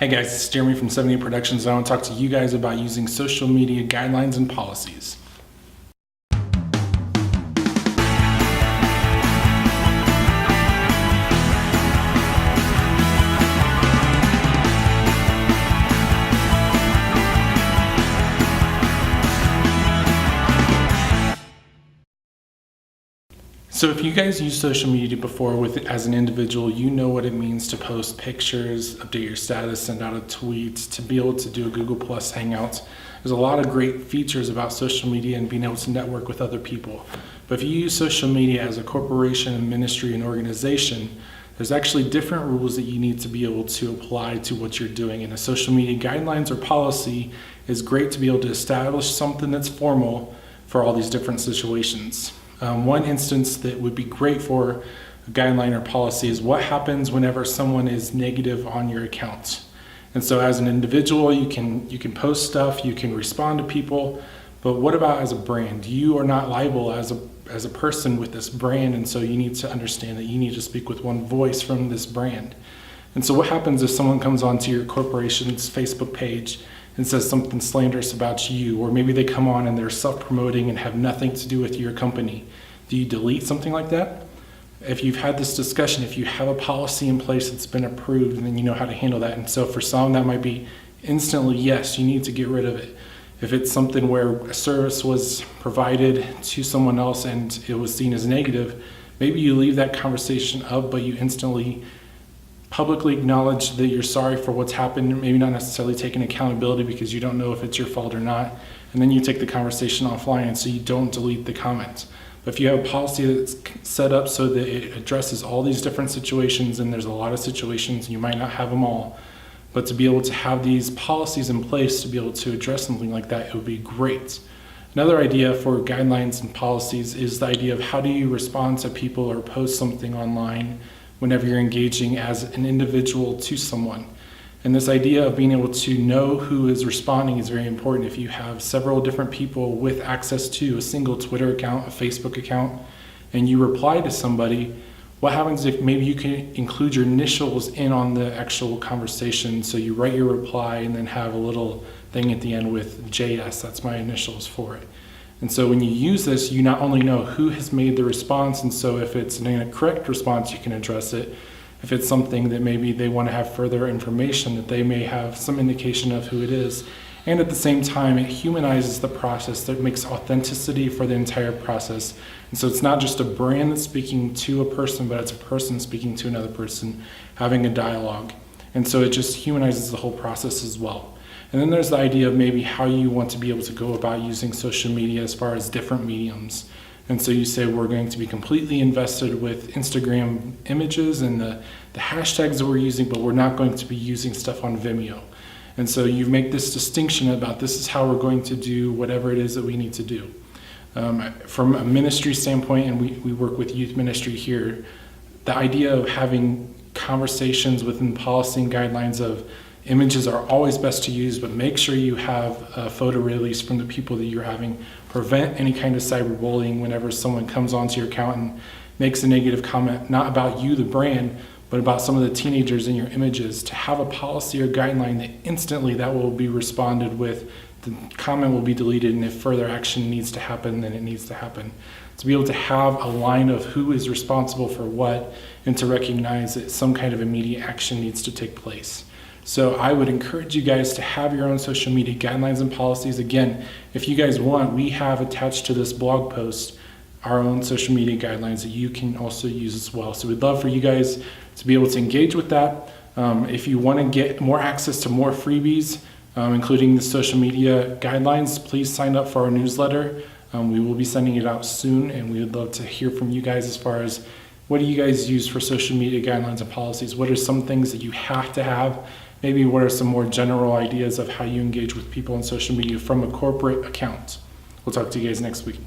Hey guys, it's Jeremy from 78 Productions. I want to talk to you guys about using social media guidelines and policies. So if you guys use social media before as an individual, you know what it means to post pictures, update your status, send out a tweet, to be able to do a Google Plus Hangouts. There's a lot of great features about social media and being able to network with other people. But if you use social media as a corporation, a ministry, an organization, there's actually different rules that you need to be able to apply to what you're doing. And a social media guidelines or policy is great to be able to establish something that's formal for all these different situations. One instance that would be great for a guideline or policy is what happens whenever someone is negative on your account. And so as an individual, you can post stuff, you can respond to people, but what about as a brand? You are not liable as a person with this brand, and so you need to understand that you need to speak with one voice from this brand. And so what happens if someone comes onto your corporation's Facebook page and says something slanderous about you, or maybe they come on and they're self-promoting and have nothing to do with your company? Do you delete something like that? If you've had this discussion, if you have a policy in place that's been approved, then you know how to handle that. And so for some, that might be instantly, yes, you need to get rid of it. If it's something where a service was provided to someone else and it was seen as negative, maybe you leave that conversation up, but you instantly publicly acknowledge that you're sorry for what's happened, maybe not necessarily taking accountability because you don't know if it's your fault or not, and then you take the conversation offline, and so you don't delete the comment. But if you have a policy that's set up so that it addresses all these different situations, and there's a lot of situations, you might not have them all, but to be able to have these policies in place to be able to address something like that, it would be great. Another idea for guidelines and policies is the idea of how do you respond to people or post something online whenever you're engaging as an individual to someone. And this idea of being able to know who is responding is very important. If you have several different people with access to a single Twitter account, a Facebook account, and you reply to somebody, what happens if maybe you can include your initials in on the actual conversation? So you write your reply and then have a little thing at the end with JS, that's my initials for it. And so when you use this, you not only know who has made the response, and so if it's an incorrect response, you can address it. If it's something that maybe they want to have further information, that they may have some indication of who it is. And at the same time, it humanizes the process, that makes authenticity for the entire process. And so it's not just a brand that's speaking to a person, but it's a person speaking to another person, having a dialogue. And so it just humanizes the whole process as well. And then there's the idea of maybe how you want to be able to go about using social media as far as different mediums. And so you say we're going to be completely invested with Instagram images and the hashtags that we're using, but we're not going to be using stuff on Vimeo. And so you make this distinction about this is how we're going to do whatever it is that we need to do. From a ministry standpoint, and we work with youth ministry here, the idea of having conversations within policy and guidelines of images are always best to use, but make sure you have a photo release from the people that you're having. Prevent any kind of cyberbullying whenever someone comes onto your account and makes a negative comment, not about you, the brand, but about some of the teenagers in your images. To have a policy or guideline that instantly that will be responded with, the comment will be deleted, and if further action needs to happen, then it needs to happen. To be able to have a line of who is responsible for what, and to recognize that some kind of immediate action needs to take place. So I would encourage you guys to have your own social media guidelines and policies. Again, if you guys want, we have attached to this blog post our own social media guidelines that you can also use as well. So we'd love for you guys to be able to engage with that. If you want to get more access to more freebies, including the social media guidelines, please sign up for our newsletter. We will be sending it out soon, and we would love to hear from you guys as far as what do you guys use for social media guidelines and policies? What are some things that you have to have? Maybe what are some more general ideas of how you engage with people on social media from a corporate account? We'll talk to you guys next week.